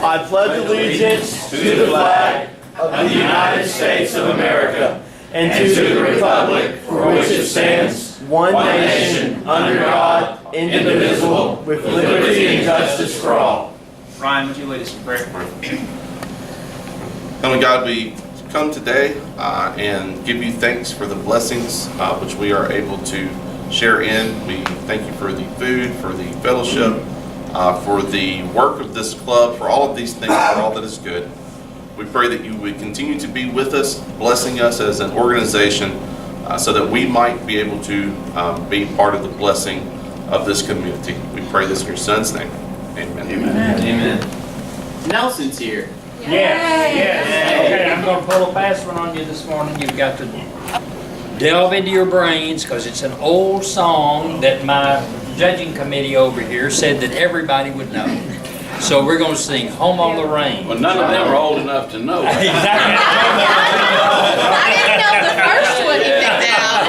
I pledge allegiance to the flag of the United States of America and to the republic for which it stands, one nation, under God, indivisible, with liberty and justice for all. Ryan, would you lead us in prayer? Heavenly God, we come today and give you thanks for the blessings which we are able to share in. We thank you for the food, for the fellowship, for the work of this club, for all of these things, for all that is good. We pray that you would continue to be with us, blessing us as an organization so that we might be able to be part of the blessing of this community. We pray this in your son's name. Amen. Amen. Amen. Nelson's here. Yes. Okay, I'm going to pull a fast one on you this morning. You've got to delve into your brains because it's an old song that my judging committee over here said that everybody would know. So we're going to sing Home on the Range. Well, none of them are old enough to know. Exactly. I didn't know the first one you picked out.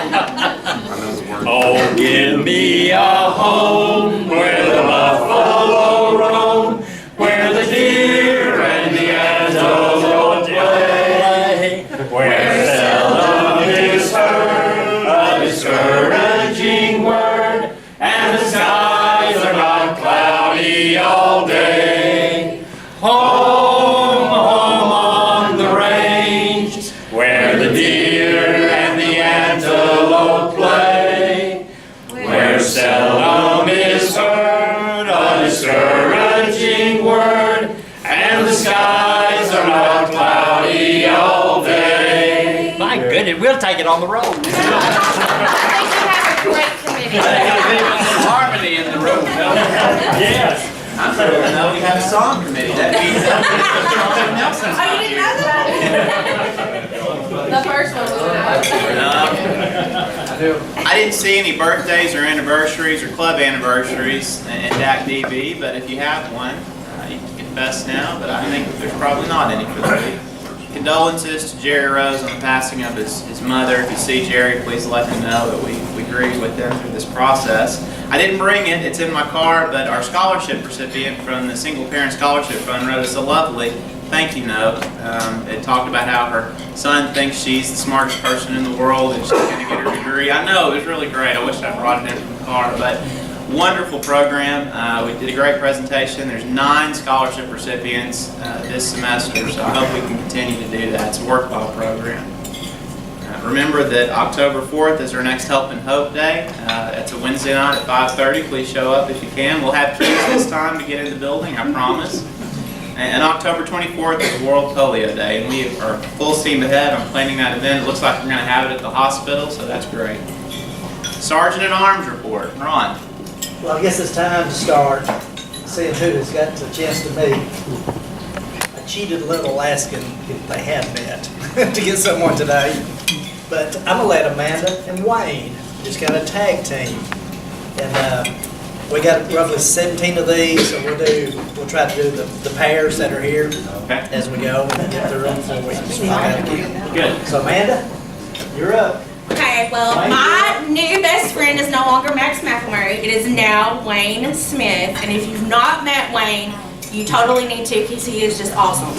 I know the word. Oh, give me a home where the buffalo roam, where the deer and the antelope play, where seldom is heard a discouraging word, and the skies are not cloudy all day. Home, home on the range, where the deer and the antelope play, where seldom is heard a discouraging word, and the skies are not cloudy all day. My goodness, we'll take it on the road. I think you have a great committee. Harmony in the room. Yes. I'm sorry, no, we have a song committee. That means Nelson. Oh, you didn't know that? The first one was I didn't see any birthdays or anniversaries or club anniversaries in DAC DB, but if you have one, you can confess now, but I think there's probably not any for the week. Condolences to Jerry Rose on the passing of his mother. If you see Jerry, please let him know that we grieve with them through this process. I didn't bring it, it's in my car, but our scholarship recipient from the Single Parent Scholarship Fund wrote us a lovely thank you note. It talked about how her son thinks she's the smartest person in the world and she's going to get her degree. I know, it was really great. I wish I brought it in from the car, but wonderful program. We did a great presentation. There's 9 scholarship recipients this semester, so I hope we can continue to do that. It's a worthwhile program. Remember that October 4th is our next Help and Hope Day. It's a Wednesday night at 5:30. Please show up if you can. We'll have keys this time to get in the building, I promise. And October 24th is World Polio Day, and we are full steam ahead on planning that event. It looks like we're going to have it at the hospital, so that's great. Sergeant at Arms report. Ron. Well, I guess it's time to start seeing who has got a chance to meet. I cheated a little asking if they had met to get someone today. But I'm going to let Amanda and Wayne just kind of tag team. And we got roughly 17 of these, so we'll try to do the pairs that are here as we go and get through them before we Good. So Amanda, you're up. Okay, well, my new best friend is no longer Max McElmurray. It is now Wayne Smith. And if you've not met Wayne, you totally need to because he is just awesome.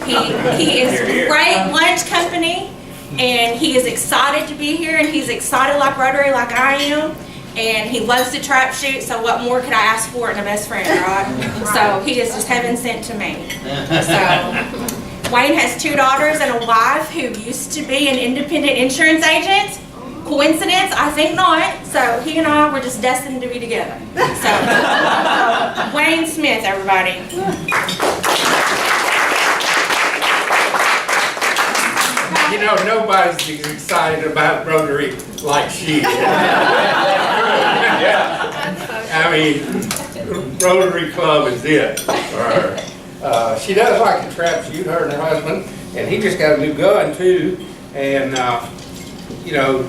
He is great lunch company, and he is excited to be here, and he's excited like Rotary like I am. And he loves to trap shoot, so what more could I ask for in a best friend, right? So he is just heaven sent to me. So Wayne has 2 daughters and a wife who used to be an independent insurance agent. Coincidence? I think not. So he and I were just destined to be together. So Wayne Smith, everybody. You know, nobody's as excited about Rotary like she is. I mean, Rotary Club is it for her. She does like to trap shoot, her and her husband, and he just got a new gun too. And you know,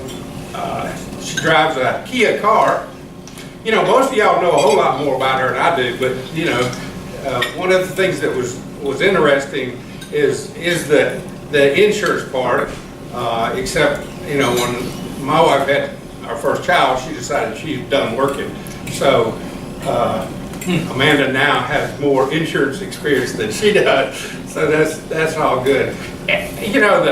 she drives a Kia car. You know, most of y'all know a whole lot more about her than I do, but you know, one of the things that was interesting is that the insurance part, except, you know, when my wife had our first child, she decided she was done working. So Amanda now has more insurance experience than she does, so that's all good. And, you know,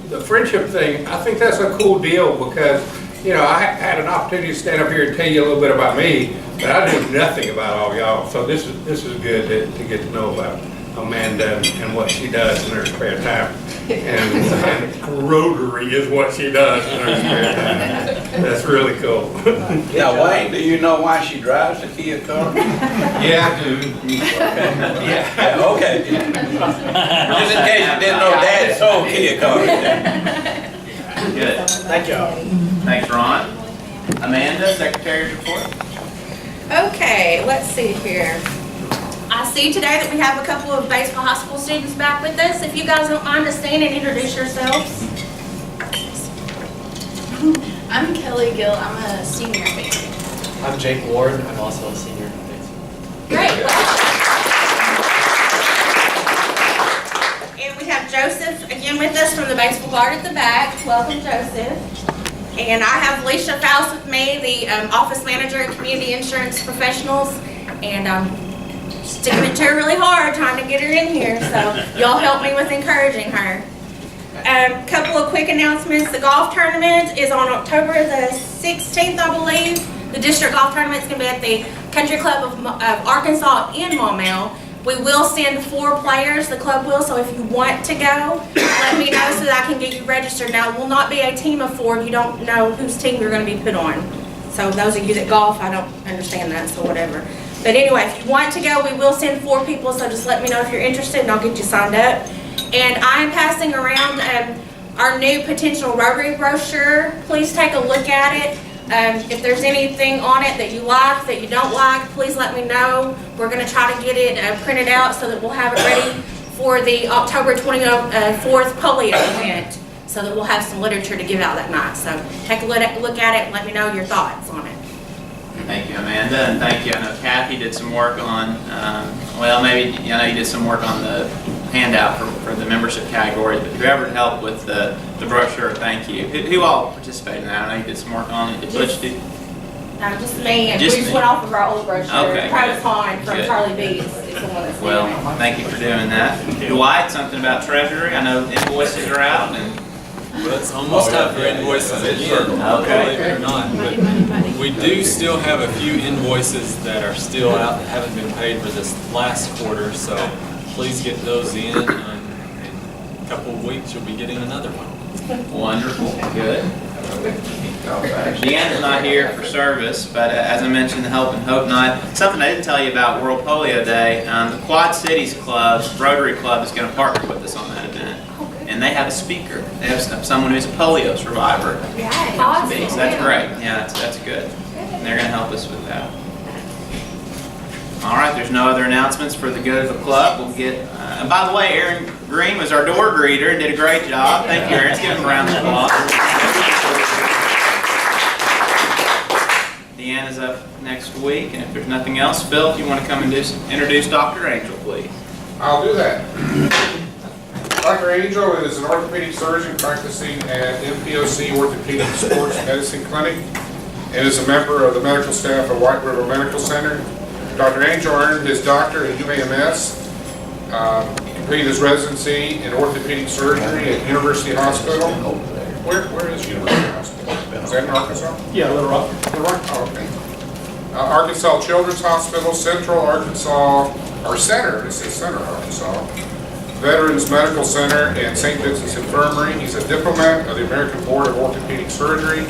the friendship thing, I think that's a cool deal because, you know, I had an opportunity to stand up here and tell you a little bit about me, but I knew nothing about all y'all. So this is good to get to know about Amanda and what she does in her spare time. And Rotary is what she does in her spare time. That's really cool. Now, Wayne, do you know why she drives the Kia car? Yeah, I do. Yeah, okay. Just in case you didn't know, Dad sold Kia cars. Good. Thank y'all. Thanks, Ron. Amanda, Secretary's report. Okay, let's see here. I see today that we have a couple of Batesville High School students back with us. If you guys don't mind to stand and introduce yourselves. I'm Kelly Gill. I'm a senior at Batesville. I'm Jake Ward. I'm also a senior at Batesville. Great. And we have Joseph again with us from the Batesville Guard at the back. Welcome, Joseph. And I have Alicia Faust with me, the office manager at Community Insurance Professionals. And sticking it to her really hard, trying to get her in here. So y'all help me with encouraging her. Couple of quick announcements. The golf tournament is on October the 16th, I believe. The district golf tournament is going to be at the Country Club of Arkansas in Maumelle. We will send 4 players, the club will, so if you want to go, let me know so that I can get you registered. Now, it will not be a team of 4. You don't know whose team you're going to be put on. So those of you that golf, I don't understand that, so whatever. But anyway, if you want to go, we will send 4 people, so just let me know if you're interested and I'll get you signed up. And I'm passing around our new potential Rotary brochure. Please take a look at it. If there's anything on it that you like, that you don't like, please let me know. We're going to try to get it printed out so that we'll have it ready for the October 24th polio event, so that we'll have some literature to give out that night. So take a look at it and let me know your thoughts on it. Thank you, Amanda, and thank you. I know Kathy did some work on, well, maybe, I know you did some work on the handout for the membership categories, but whoever helped with the brochure, thank you. Who all participated in that? I know you did some work on it. Did Butch do? No, just me, and we Just just me. went off of our old brochure. Okay, Travis good. Hahn from Good. Charlie B is the one that's Well, doing it. thank you for doing that. Dwight, something about treasury. I know invoices are out, and Well, it's almost time for invoices again, Okay. believe it or not. But we do still have a few invoices that are still out that haven't been paid for this last quarter, so please get those in. In a couple of weeks, you'll be getting another one. wonderful, good. Deanna's not here for service, but as I mentioned, the Help and Hope Night. Something I didn't tell you about World Polio Day. The Quad Cities Club, Rotary Club, is going to partner with us on that event. And they have a speaker. They have someone who's a polio survivor. Awesome. So that's great. Yeah, that's good. And they're going to help us with that. All right, there's no other announcements for the good of the club. We'll get, and by the way, Aaron Green was our door greeter and did a great job. Thank you, Aaron. Let's give him a round of applause. Deanna's up next week, and if there's nothing else, Phil, if you want to come and introduce Dr. Angel, please. I'll do that. Dr. Angel is an orthopedic surgeon practicing at MPOC Orthopedic Sports Medicine Clinic and is a member of the medical staff at White River Medical Center. Dr. Angel earned his doctorate at UAMS, completed his residency in orthopedic surgery at University Hospital. Where is University Hospital? Is that in Arkansas? Yeah, Little Rock. Little Rock? Oh, okay. Arkansas Children's Hospital, Central Arkansas, or Center, this is Center Arkansas, Veterans Medical Center, and St. Vincent's Infirmary. He's a diplomat of the American Board of Orthopedic Surgery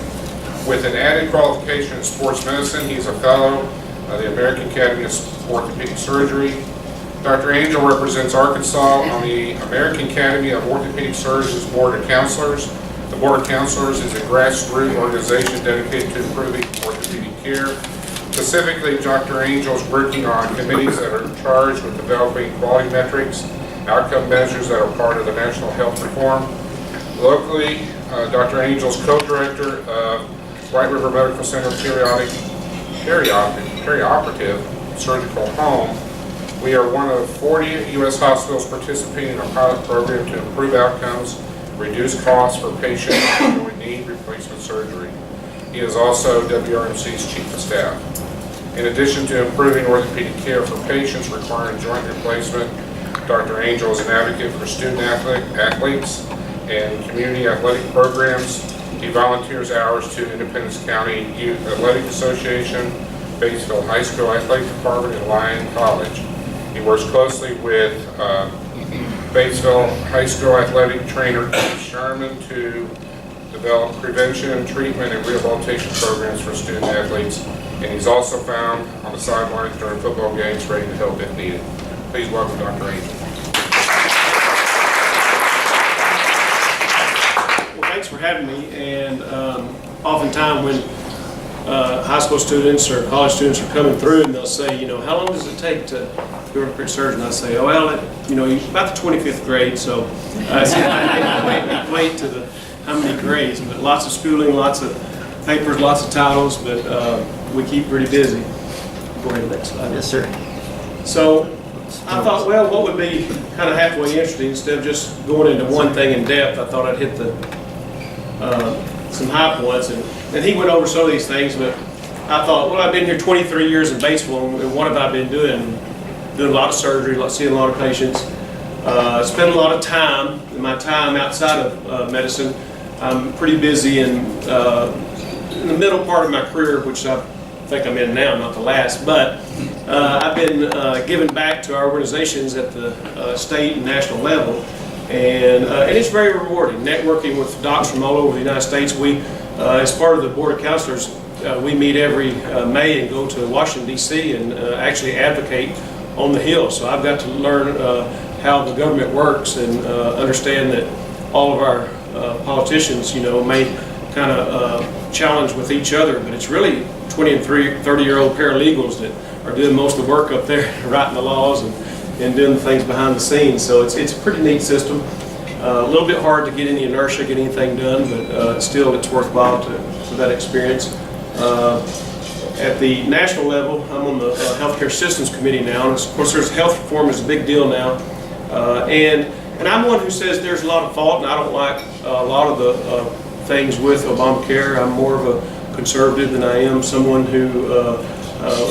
with an added qualification in sports medicine. He's a fellow of the American Academy of Orthopedic Surgery. Dr. Angel represents Arkansas on the American Academy of Orthopedic Surgeons Board of Counselors. The Board of Counselors is a grassroots organization dedicated to improving orthopedic care. Specifically, Dr. Angel is working on committees that are charged with developing quality metrics, outcome measures that are part of the national health reform. Locally, Dr. Angel is co-director of White River Medical Center Perioperative Surgical Home. We are one of 40 U.S. hospitals participating in a pilot program to improve outcomes, reduce costs for patients undergoing knee replacement surgery. He is also WRMC's Chief of Staff. In addition to improving orthopedic care for patients requiring joint replacement, Dr. Angel is an advocate for student athletes and community athletic programs. He volunteers hours to Independence County Youth Athletic Association, Batesville High School Athletic Department, and Lyon College. He works closely with Batesville High School athletic trainer Keith Sherman to develop prevention, treatment, and rehabilitation programs for student athletes. And he's also found on the sidelines during football games, ready to help if needed. Please welcome Dr. Angel. Well, thanks for having me. And oftentimes when high school students or college students are coming through and they'll say, you know, how long does it take to be an orthopedic surgeon? I say, oh, well, about the 25th grade, so wait to the how many grades, but lots of schooling, lots of papers, lots of titles, but we keep pretty busy. Go ahead, next slide. Yes, sir. So I thought, well, what would be kind of halfway interesting, instead of just going into one thing in depth, I thought I'd hit the some high points, and he went over some of these things, but I thought, well, I've been here 23 years in Batesville, and what have I been doing? Doing a lot of surgery, seeing a lot of patients, spend a lot of time, in my time outside of medicine. I'm pretty busy in the middle part of my career, which I think I'm in now, not the last, but I've been giving back to our organizations at the state and national level, and it's very rewarding. Networking with docs from all over the United States. We, as part of the Board of Counselors, we meet every May and go to Washington, D.C. and actually advocate on the Hill. So I've got to learn how the government works and understand that all of our politicians, you know, may kind of challenge with each other, but it's really 20 and 30-year-old paralegals that are doing most of the work up there, writing the laws and doing the things behind the scenes. So it's a pretty neat system. A little bit hard to get any inertia, get anything done, but still it's worthwhile for that experience. At the national level, I'm on the Healthcare Systems Committee now, and of course there's health reform is a big deal now. And I'm one who says there's a lot of fault, and I don't like a lot of the things with Obamacare. I'm more of a conservative than I am someone who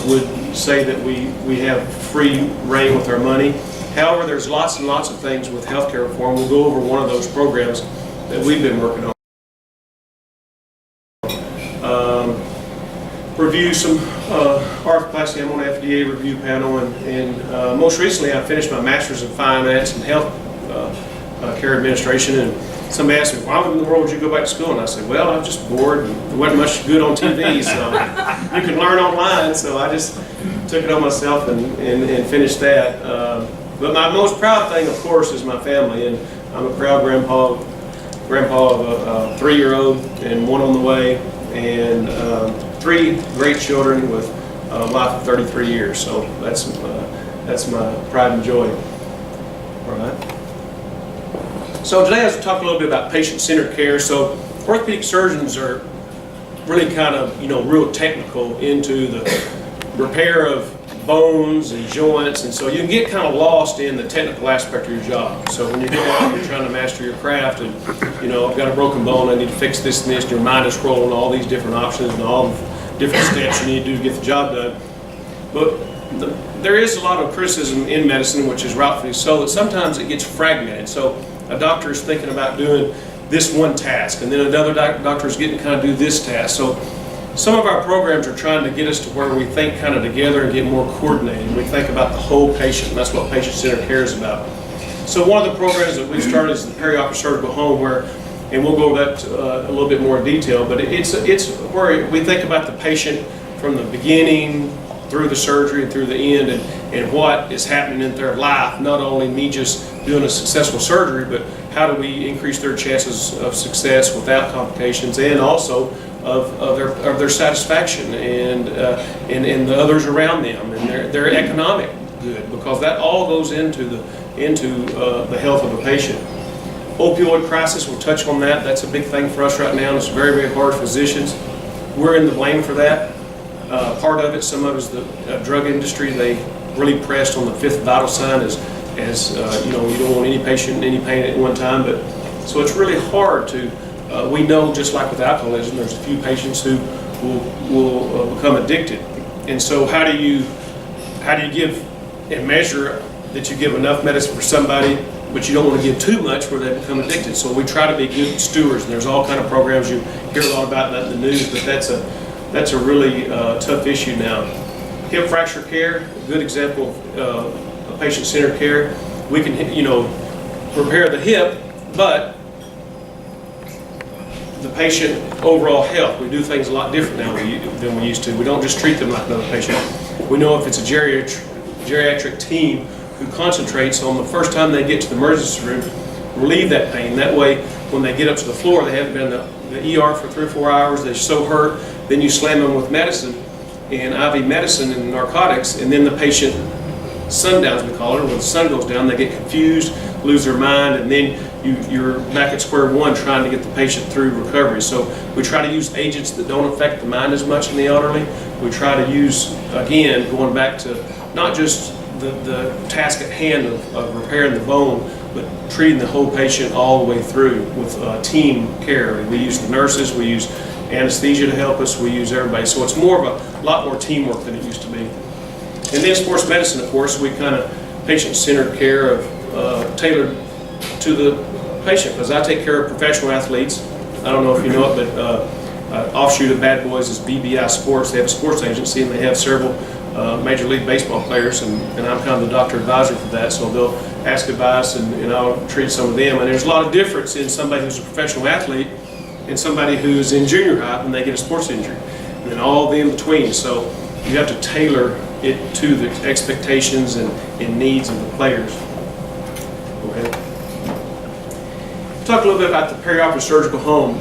would say that we have free reign with our money. However, there's lots and lots of things with healthcare reform. We'll go over one of those programs that we've been working on. Review some arthroplasty. I'm on the FDA review panel, and most recently I finished my master's in finance and health care administration, and somebody asked me, why in the world would you go back to school? And I said, well, I'm just bored, and there wasn't much good on TV, so you can learn online, so I just took it on myself and finished that. But my most proud thing, of course, is my family, and I'm a proud grandpa of a 3-year-old and one on the way, and 3 great children with a life of 33 years. So that's my pride and joy. All right. So today I was going to talk a little bit about patient-centered care. So orthopedic surgeons are really kind of, you know, real technical into the repair of bones and joints, and so you can get kind of lost in the technical aspect of your job. So when you go out and you're trying to master your craft, and you know, I've got a broken bone, I need to fix this and this, and your mind is rolling all these different options and all the different steps you need to do to get the job done. But there is a lot of criticism in medicine, which is rightfully so, that sometimes it gets fragmented. So a doctor is thinking about doing this one task, and then another doctor is getting to kind of do this task. So some of our programs are trying to get us to where we think kind of together and get more coordinated. We think about the whole patient, and that's what patient-centered care is about. So one of the programs that we've started is the perioperative surgical home, where, and we'll go over that a little bit more in detail, but it's where we think about the patient from the beginning through the surgery and through the end, and what is happening in their life, not only me just doing a successful surgery, but how do we increase their chances of success without complications, and also of their satisfaction and the others around them, and their economic good, because that all goes into the health of a patient. Opioid crisis, we'll touch on that. That's a big thing for us right now, and it's very, very hard. Physicians, we're in the blame for that. Part of it, some of it is the drug industry. They really pressed on the 5th vital sign as you know, you don't want any patient in any pain at one time, but so it's really hard to. We know, just like with alcoholism, there's a few patients who will become addicted, And so how do you give and measure that you give enough medicine for somebody, but you don't want to give too much where they become addicted? So we try to be good stewards, and there's all kind of programs you hear a lot about that in the news, but that's a really tough issue now. Hip fracture care, a good example of patient-centered care. We can, repair the hip, but the patient overall health, we do things a lot different now than we used to. We don't just treat them like another patient. We know if it's a geriatric team who concentrates on the first time they get to the emergency room, relieve that pain. That way, when they get up to the floor, they haven't been in the ER for 3 or 4 hours, they're so hurt, then you slam them with medicine, and IV medicine and narcotics, and then the patient sundowns, we call it, when the sun goes down, they get confused, lose their mind, and then you're back at square one trying to get the patient through recovery. So we try to use agents that don't affect the mind as much in the elderly. We try to use, again, going back to not just the task at hand of repairing the bone, but treating the whole patient all the way through with team care. We use the nurses, we use anesthesia to help us, we use everybody. So it's more of a lot more teamwork than it used to be. And then sports medicine, of course, we kind of patient-centered care of tailored to the patient, because I take care of professional athletes. I don't know if you know it, but offshoot of Bad Boys is BBI Sports. They have a sports agency, and they have several Major League Baseball players, and I'm kind of the doctor advisor for that, so they'll ask advice, and I'll treat some of them. And there's a lot of difference in somebody who's a professional athlete and somebody who's in junior high when they get a sports injury, and then all the in between. So you have to tailor it to the expectations and needs of the players. Go ahead. Talk a little bit about the perioperative surgical home.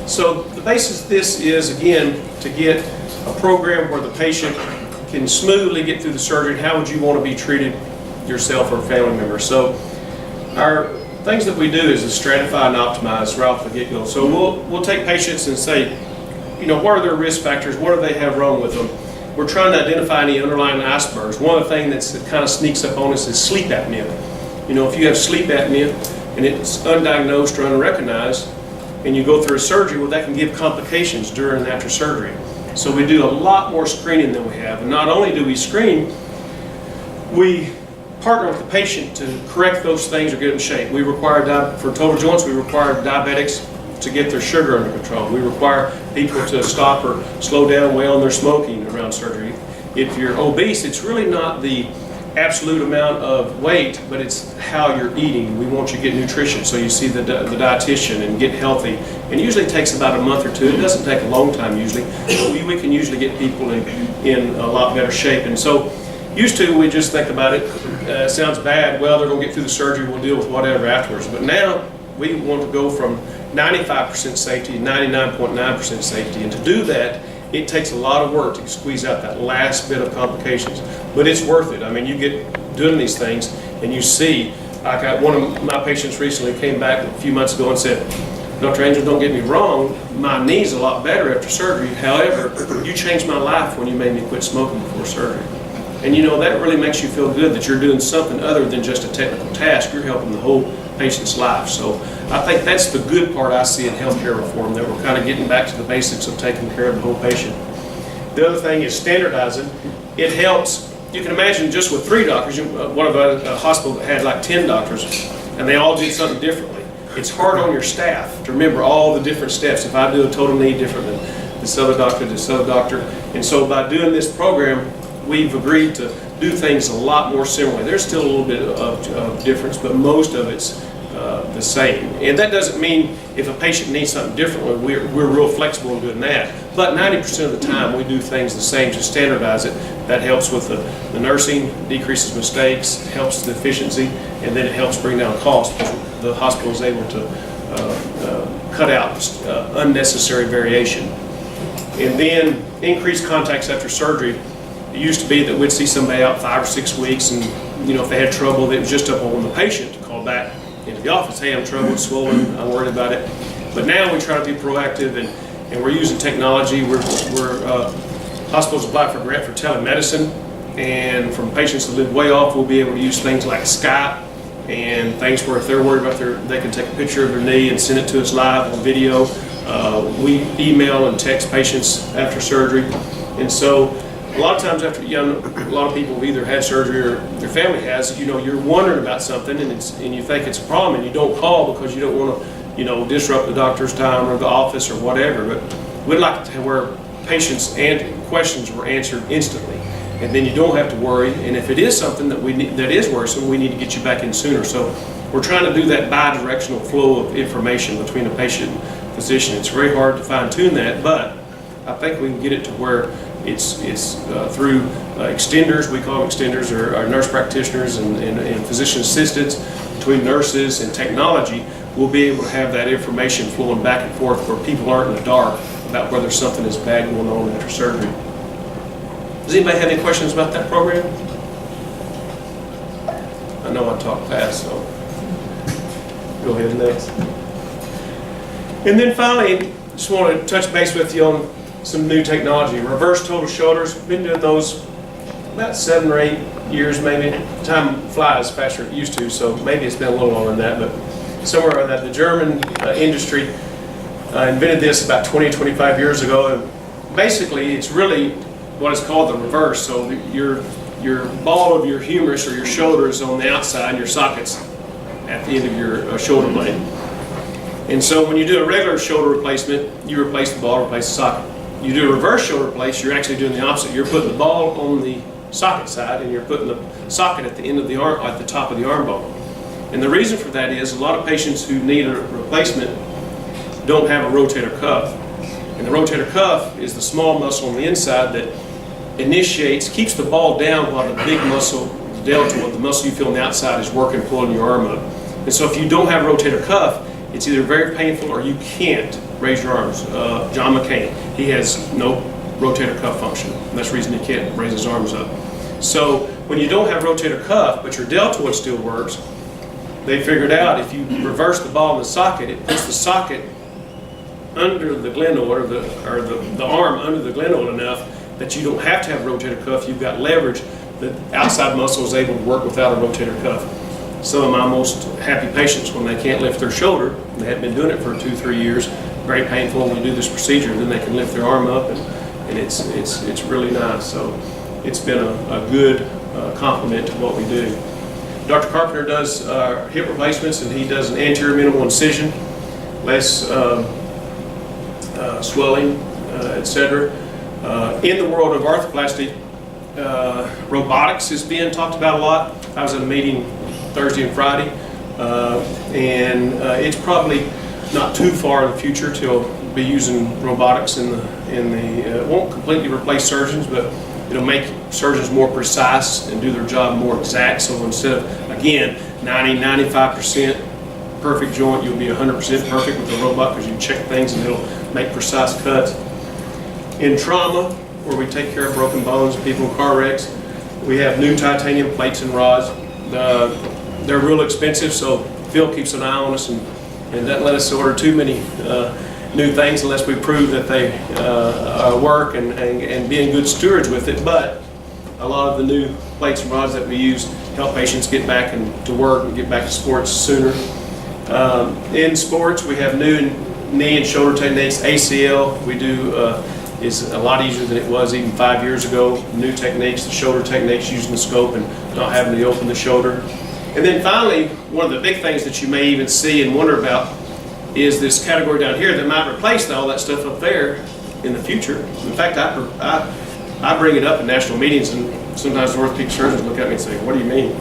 So the basis of this is, again, to get a program where the patient can smoothly get through the surgery. How would you want to be treated yourself or a family member? So our things that we do is to stratify and optimize right off the get-go. So we'll take patients and say, what are their risk factors? What do they have wrong with them? We're trying to identify any underlying icebergs. One of the things that kind of sneaks up on us is sleep apnea. If you have sleep apnea and it's undiagnosed or unrecognized, and you go through a surgery, well, that can give complications during and after surgery. So we do a lot more screening than we have. And not only do we screen, we partner with the patient to correct those things or get in shape. We require, for total joints, we require diabetics to get their sugar under control. We require people to stop or slow down way on their smoking around surgery. If you're obese, it's really not the absolute amount of weight, but it's how you're eating. We want you to get nutrition, so you see the dietitian and get healthy. And usually it takes about a month or two. It doesn't take a long time usually. We can usually get people in a lot better shape. And so used to, we just think about it, sounds bad, well, they're going to get through the surgery, we'll deal with whatever afterwards. But now we want to go from 95% safety to 99.9% safety. And to do that, it takes a lot of work to squeeze out that last bit of complications, but it's worth it. I mean, you get doing these things and you see, like one of my patients recently came back a few months ago and said, Dr. Angel, don't get me wrong, my knee's a lot better after surgery. However, you changed my life when you made me quit smoking before surgery. And that really makes you feel good that you're doing something other than just a technical task. You're helping the whole patient's life. So I think that's the good part I see in healthcare reform, that we're kind of getting back to the basics of taking care of the whole patient. The other thing is standardizing. It helps. You can imagine just with 3 doctors, one of a hospital that had like 10 doctors, and they all did something differently. It's hard on your staff to remember all the different steps. If I do a total knee different than this other doctor. And so by doing this program, we've agreed to do things a lot more similarly. There's still a little bit of difference, but most of it's the same. And that doesn't mean if a patient needs something differently, we're real flexible in doing that. But 90% of the time we do things the same to standardize it. That helps with the nursing, decreases mistakes, helps the efficiency, and then it helps bring down costs because the hospital is able to cut out unnecessary variation. And then increased contacts after surgery. It used to be that we'd see somebody out 5 or 6 weeks, and if they had trouble, it was just up on the patient to call back into the office. Hey, I'm troubled, swollen, I'm worried about it. But now we try to be proactive, and we're using technology. Hospitals apply for a grant for telemedicine, and from patients that live way off, we'll be able to use things like Skype and things where if they're worried about they can take a picture of their knee and send it to us live on video. We email and text patients after surgery. And so a lot of times after, a lot of people have either had surgery or their family has, you're wondering about something and you think it's a problem and you don't call because you don't want to, disrupt the doctor's time or the office or whatever. But we'd like to have where patients and questions were answered instantly. And then you don't have to worry. And if it is something that that is worrisome, we need to get you back in sooner. So we're trying to do that bi-directional flow of information between the patient and physician. It's very hard to fine-tune that, but I think we can get it to where it's through extenders, we call them extenders, or our nurse practitioners and physician assistants, between nurses and technology, we'll be able to have that information flowing back and forth where people aren't in the dark about whether something is bad going on after surgery. Does anybody have any questions about that program? I know I talk fast, so go ahead next. And then finally, just want to touch base with you on some new technology. Reverse total shoulders, been doing those about 7 or 8 years maybe. Time flies faster than it used to, so maybe it's been a little longer than that, but somewhere around that. The German industry invented this about 20, 25 years ago, and basically it's really what is called the reverse. So your ball of your humerus or your shoulder is on the outside and your socket's at the end of your shoulder blade. And so when you do a regular shoulder replacement, you replace the ball, replace the socket. You do a reverse shoulder replace, you're actually doing the opposite. You're putting the ball on the socket side and you're putting the socket at the end of the arm, at the top of the arm bone. And the reason for that is a lot of patients who need a replacement don't have a rotator cuff. And the rotator cuff is the small muscle on the inside that keeps the ball down while the big muscle, the deltoid, the muscle you feel on the outside, is working, pulling your arm up. And so if you don't have a rotator cuff, it's either very painful or you can't raise your arms. John McCain, he has no rotator cuff function. And that's the reason he can't raise his arms up. So when you don't have rotator cuff, but your deltoid still works, they figured out if you reverse the ball in the socket, it puts the socket under the glenoid, or the arm under the glenoid enough that you don't have to have a rotator cuff. You've got leverage. The outside muscle is able to work without a rotator cuff. Some of my most happy patients, when they can't lift their shoulder, they have been doing it for 2-3 years, very painful, when we do this procedure, then they can lift their arm up, and it's really nice. So it's been a good complement to what we do. Dr. Carpenter does hip replacements, and he does an anterior minimal incision, less swelling, etc. In the world of arthroplasty, robotics is being talked about a lot. I was at a meeting Thursday and Friday, and it's probably not too far in the future till we'll be using robotics it won't completely replace surgeons, but it'll make surgeons more precise and do their job more exact. So instead of, again, 90-95% perfect joint, you'll be 100% perfect with the robot because you check things and it'll make precise cuts. In trauma, where we take care of broken bones, people in car wrecks, we have new titanium plates and rods. They're real expensive, so Phil keeps an eye on us and doesn't let us order too many new things unless we prove that they work and being good stewards with it. But a lot of the new plates and rods that we use help patients get back to work and get back to sports sooner. In sports, we have new knee and shoulder techniques. ACL, we do is a lot easier than it was even 5 years ago. New techniques, the shoulder techniques, using the scope and not having to open the shoulder. And then finally, one of the big things that you may even see and wonder about is this category down here that might replace all that stuff up there in the future. In fact, I bring it up in national meetings, and sometimes the orthopedic surgeons look at me and say, "What do you mean?"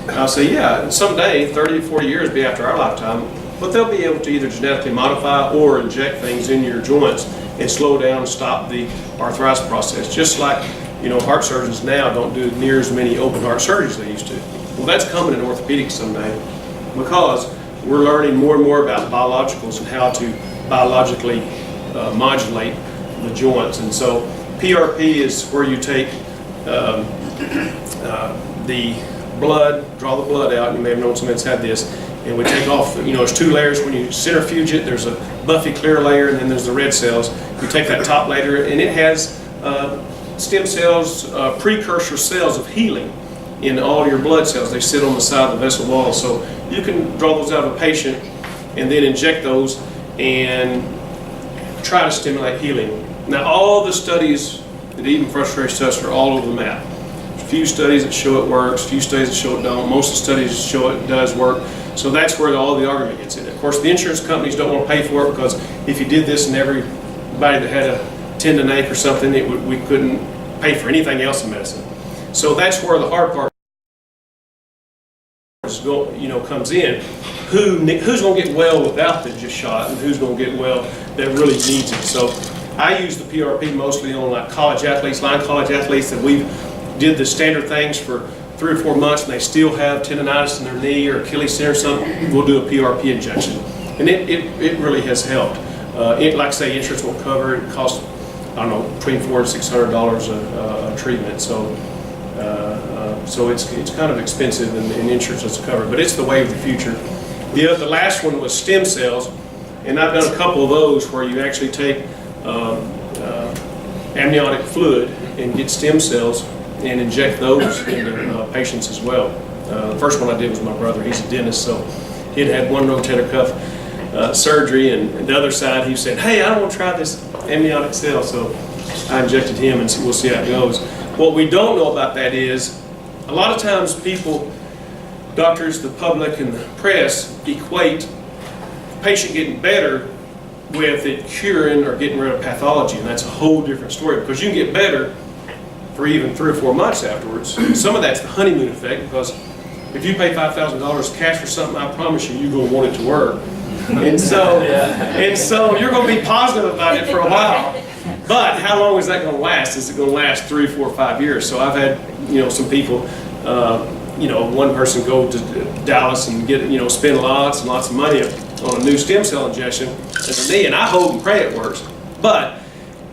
And I'll say, "Yeah, someday, 30, 40 years, be after our lifetime, but they'll be able to either genetically modify or inject things in your joints and slow down and stop the arthritis process." Just like, heart surgeons now don't do near as many open heart surgeries as they used to. Well, that's coming in orthopedics someday, because we're learning more and more about biologicals and how to biologically modulate the joints. And so PRP is where you take the blood, draw the blood out. You may have known someone that's had this. And we take off, there's 2 layers. When you centrifuge it, there's a buffy clear layer, and then there's the red cells. You take that top layer, and it has stem cells, precursor cells of healing in all your blood cells. They sit on the side of the vessel wall. So you can draw those out of a patient and then inject those and try to stimulate healing. Now, all the studies It even frustrates us. They're all over the map. There's a few studies that show it works, few studies that show it don't. Most of the studies show it does work. So that's where all the argument gets in. Of course, the insurance companies don't want to pay for it because if you did this and everybody that had a tendon ache or something, we couldn't pay for anything else in medicine. So that's where the hard part comes in. Who's going to get well without the just shot, and who's going to get well that really needs it. So I use the PRP mostly on like college athletes, line college athletes that we did the standard things for 3 or 4 months and they still have tendonitis in their knee or Achilles tendon or something. We'll do a PRP injection, and it really has helped. Like I say, insurance won't cover it. It costs, I don't know, between $400 and $600 a treatment. So it's kind of expensive, and insurance doesn't cover it. But it's the way of the future. The last one was stem cells, and I've done a couple of those where you actually take amniotic fluid and get stem cells and inject those into patients as well. The first one I did was my brother. He's a dentist, so he'd had one rotator cuff surgery, and the other side he said, "Hey, I don't want to try this amniotic cell," so I injected him, and we'll see how it goes. What we don't know about that is a lot of times people, doctors, the public, and the press equate the patient getting better with it curing or getting rid of pathology, and that's a whole different story, because you can get better for even 3 or 4 months afterwards. Some of that's the honeymoon effect, because if you pay $5,000 cash for something, I promise you're going to want it to work. And so you're going to be positive about it for a while. But how long is that going to last? Is it going to last 3, 4, 5 years? So I've had, some people, one person go to Dallas and get, spend lots and lots of money on a new stem cell injection in the knee, and I hope and pray it works. But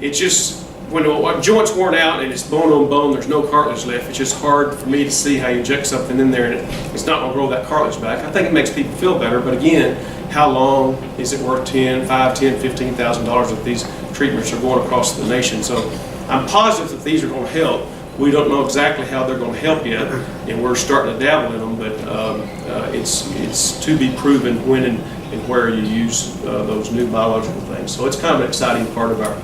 it's just, when a joint's worn out and it's bone on bone, there's no cartilage left, it's just hard for me to see how you inject something in there and it's not going to grow that cartilage back. I think it makes people feel better, but again, how long is it worth $5,000, $10,000, $15,000 if these treatments are going across the nation? So I'm positive that these are going to help. We don't know exactly how they're going to help yet, and we're starting to dabble in them, but it's to be proven when and where you use those new biological things. So it's kind of an exciting part of our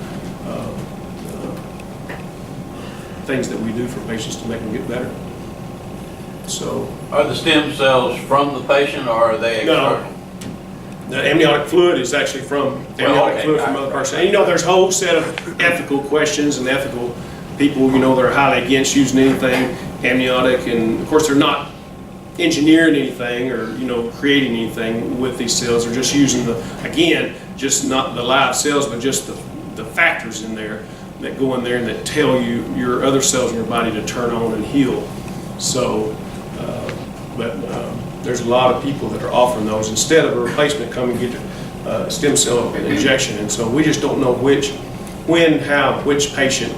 things that we do for patients to make them get better. So, are the stem cells from the patient, or are they external? No, the amniotic fluid is actually from another person. And there's a whole set of ethical questions and ethical people, that are highly against using anything amniotic, and of course they're not engineering anything or creating anything with these cells. They're just using just not the live cells, but just the factors in there that go in there and that tell you your other cells in your body to turn on and heal. So, there's a lot of people that are offering those instead of a replacement. Come and get a stem cell injection, and so we just don't know which patient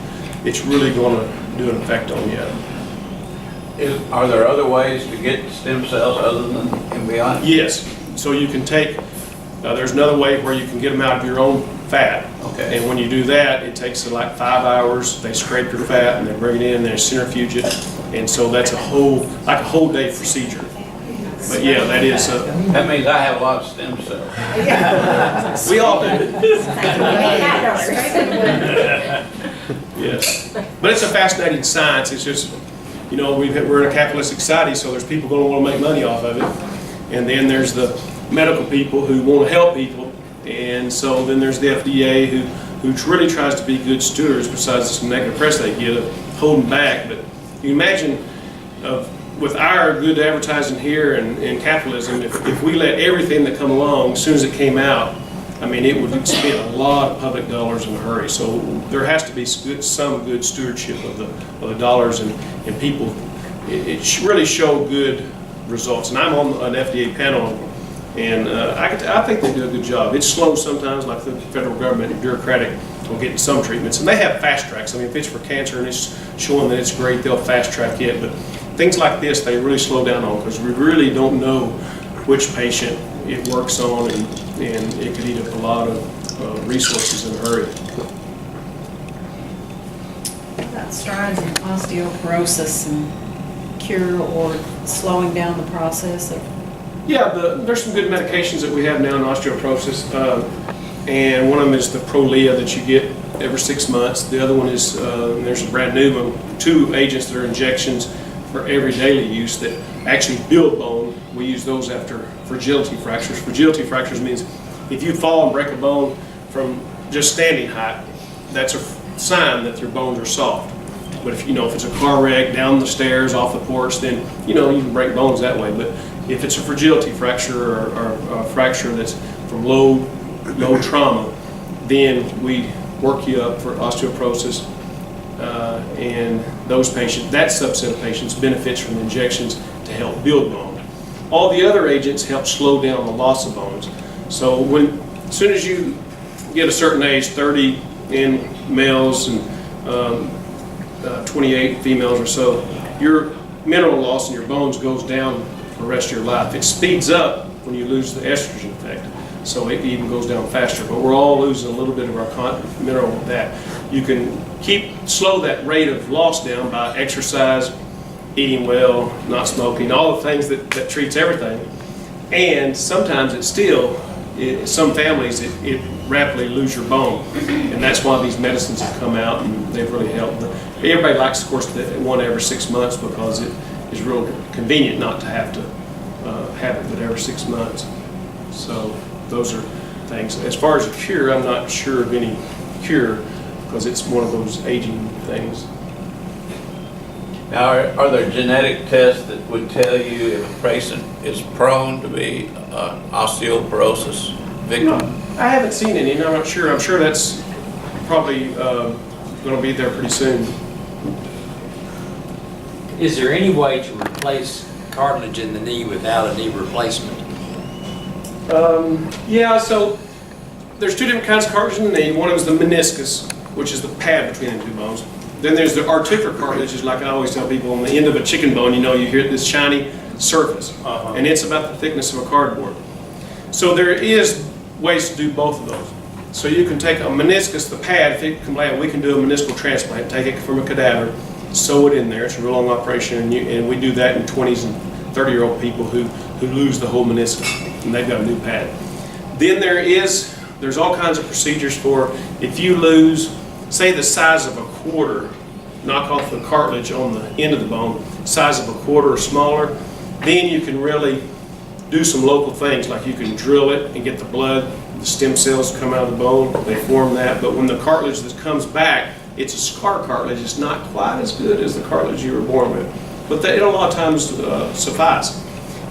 it's really going to do an effect on yet. Are there other ways to get stem cells other than embryonic? Yes. So you can take. There's another way where you can get them out of your own fat. Okay. And when you do that, it takes like 5 hours. They scrape your fat and they bring it in, they centrifuge it, and so that's a whole day procedure. But yeah, that is. That means I have a lot of stem cells. We all do. Yes, but it's a fascinating science. It's just, we're in a capitalistic society, so there's people going to want to make money off of it, and then there's the medical people who want to help people, and so then there's the FDA who really tries to be good stewards, besides some negative press they get of holding back. But you imagine with our good advertising here and capitalism, if we let everything that come along as soon as it came out, it would spend a lot of public dollars in a hurry. So there has to be some good stewardship of the dollars, and people. It really showed good results. And I'm on an FDA panel, and I think they do a good job. It's slow sometimes, like the federal government and bureaucratic on getting some treatments. And they have fast tracks. If it's for cancer and it's showing that it's great, they'll fast track it. But things like this, they really slow down on, because we really don't know which patient it works on, and it could eat up a lot of resources in a hurry. About strides in osteoporosis and cure or slowing down the process of? Yeah, there's some good medications that we have now in osteoporosis. and one of them is the Prolia that you get every 6 months. The other one is, there's a brand new one, 2 agents that are injections for every daily use that actually build bone. We use those after fragility fractures. Fragility fractures means if you fall and break a bone from just standing height, that's a sign that your bones are soft. But if if it's a car wreck, down the stairs, off the porch, then you can break bones that way. But if it's a fragility fracture or a fracture that's from low trauma, then we work you up for osteoporosis. And those patients, that subset of patients, benefits from injections to help build bone. All the other agents help slow down the loss of bones. So as soon as you get a certain age, 30 in males and 28 females or so, your mineral loss in your bones goes down for the rest of your life. It speeds up when you lose the estrogen effect, so it even goes down faster. But we're all losing a little bit of our mineral with that. You can slow that rate of loss down by exercise, eating well, not smoking, all the things that treats everything. And sometimes some families, it rapidly lose your bone. And that's why these medicines have come out and they've really helped. But everybody likes, of course, the one every 6 months because it is real convenient not to have to have it but every 6 months. So those are things. As far as a cure, I'm not sure of any cure because it's one of those aging things. Now, are there genetic tests that would tell you if a patient is prone to be an osteoporosis victim? No, I haven't seen any, and I'm not sure. I'm sure that's probably going to be there pretty soon. Is there any way to replace cartilage in the knee without a knee replacement? Yeah, so there's 2 different kinds of cartilage in the knee. One is the meniscus, which is the pad between the 2 bones. Then there's the articular cartilage, is like I always tell people, on the end of a chicken bone, you hear this shiny surface, and it's about the thickness of a cardboard. So there is ways to do both of those. So you can take a meniscus, the pad, we can do a meniscal transplant, take it from a cadaver, sew it in there. It's a real long operation, and we do that in 20s and 30-year-old people who lose the whole meniscus, and they've got a new pad. Then there's all kinds of procedures for if you lose, say, the size of a quarter, knock off the cartilage on the end of the bone, size of a quarter or smaller, then you can really do some local things, like you can drill it and get the blood, the stem cells come out of the bone, they form that. But when the cartilage that comes back, it's a scar cartilage. It's not quite as good as the cartilage you were born with, but it'll a lot of times suffice.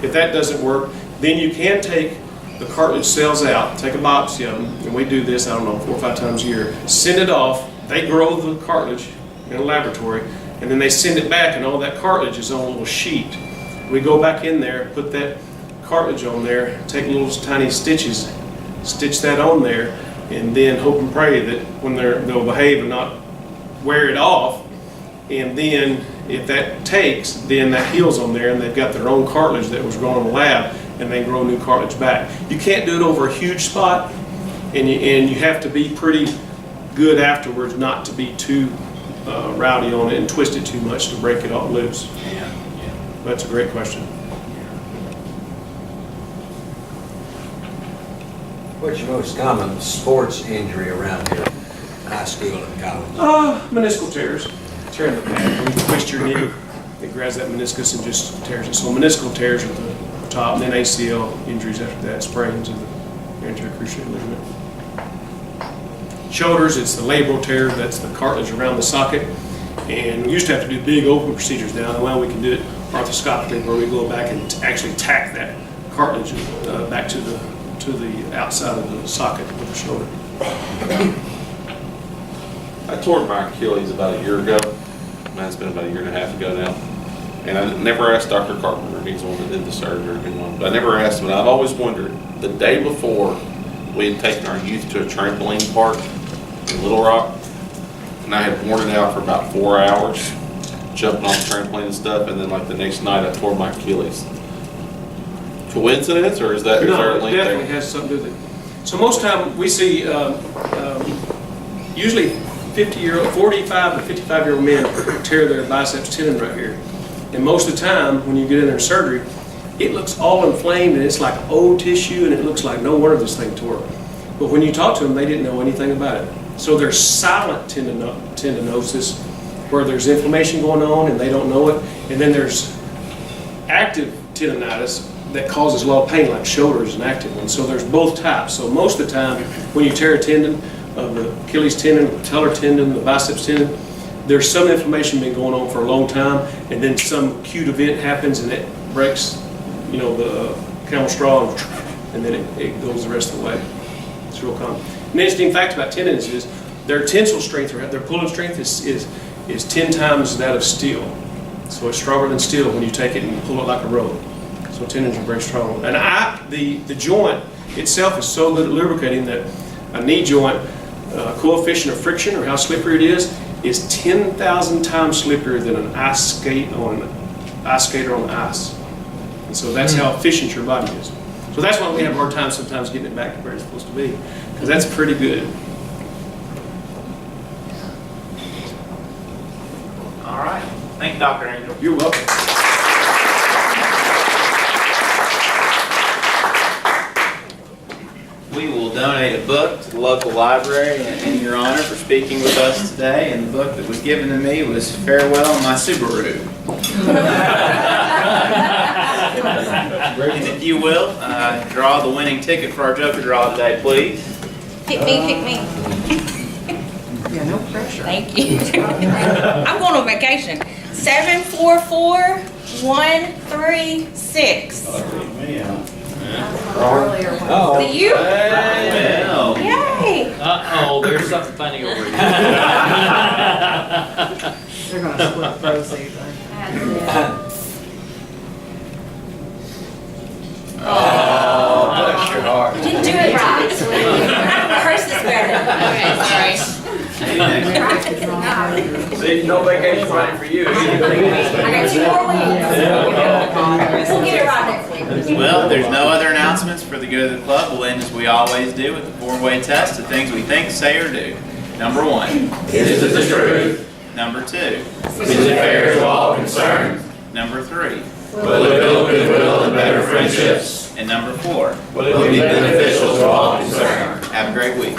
If that doesn't work, then you can take the cartilage cells out, take a biopsy of them, and we do this, 4 or 5 times a year, send it off. They grow the cartilage in a laboratory, and then they send it back, and all that cartilage is on a little sheet. We go back in there, put that cartilage on there, take little tiny stitches, stitch that on there, and then hope and pray that when they'll behave and not wear it off. And then if that takes, then that heals on there, and they've got their own cartilage that was grown in the lab, and they grow new cartilage back. You can't do it over a huge spot, and you have to be pretty good afterwards not to be too rowdy on it and twist it too much to break it all loose. Yeah. That's a great question. What's your most common sports injury around here, high school and college? Meniscal tears. Tearing the pad. When you twist your knee, it grabs that meniscus and just tears it. So meniscal tears at the top, and then ACL injuries after that, sprains of the anterior cruciate ligament. Shoulders, it's the labral tear, that's the cartilage around the socket. And we used to have to do big open procedures now, and now we can do it arthroscopically, where we go back and actually tack that cartilage back to the outside of the socket of the shoulder. I tore my Achilles about a year ago. It's been about a year and a half ago now. And I never asked Dr. Carpenter, he's the one that did the surgery, but I never asked him. And I've always wondered, the day before, we had taken our youth to a trampoline park in Little Rock, and I had worn it out for about 4 hours, jumping on the trampoline and stuff, and then like the next night I tore my Achilles. Coincidence, or is that No, it definitely has something to do with it. So most time we see usually 45 to 55-year-old men tear their biceps tendon right here. And most of the time when you get in their surgery, it looks all inflamed and it's like old tissue, and it looks like no wonder this thing tore. But when you talk to them, they didn't know anything about it. So there's silent tendinosis, where there's inflammation going on and they don't know it. And then there's active tendonitis that causes a lot of pain, like shoulder is an active one. So there's both types. So most of the time, when you tear a tendon, the Achilles tendon, the patellar tendon, the biceps tendon, there's some inflammation been going on for a long time, and then some acute event happens and it breaks, you know, the camel straw, and then it goes the rest of the way. It's real common. An interesting fact about tendons is their tensile strength, or their pulling strength is 10 times that of steel. So it's stronger than steel when you take it and pull it like a rope. So tendons are very strong. And the joint itself is so good at lubricating that a knee joint coefficient of friction, or how slippery it is 10,000 times slipperier than an ice skater on the ice. And so that's how efficient your body is. So that's why we have a hard time sometimes getting it back to where it's supposed to be, because that's pretty good. All right. Thank you, Dr. Angel. You're welcome. We will donate a book to the local library in your honor for speaking with us today. And the book that was given to me was Farewell My Subaru. And if you will, draw the winning ticket for our Joker draw today, please. Pick me. Yeah, no pressure. Thank you. I'm going on vacation. 744136. Earlier one. Oh. Is it you? Well. Yay! Uh-oh, there's something funny over here. They're gonna split proceeds, I Oh, bless your heart. You didn't do it right. Rehearse this better. Okay, sorry. See, no vacation money for you. I got 2 more weeks. We'll get it right next week. Well, there's no other announcements for the good of the club. We'll end as we always do with the 4-way test of things we think, say, or do. Number 1. Is it the truth? Number 2. Is it fair to all concerned? Number 3. Will it build goodwill and better friendships? And number 4. Will it be beneficial to all concerned? Have a great week.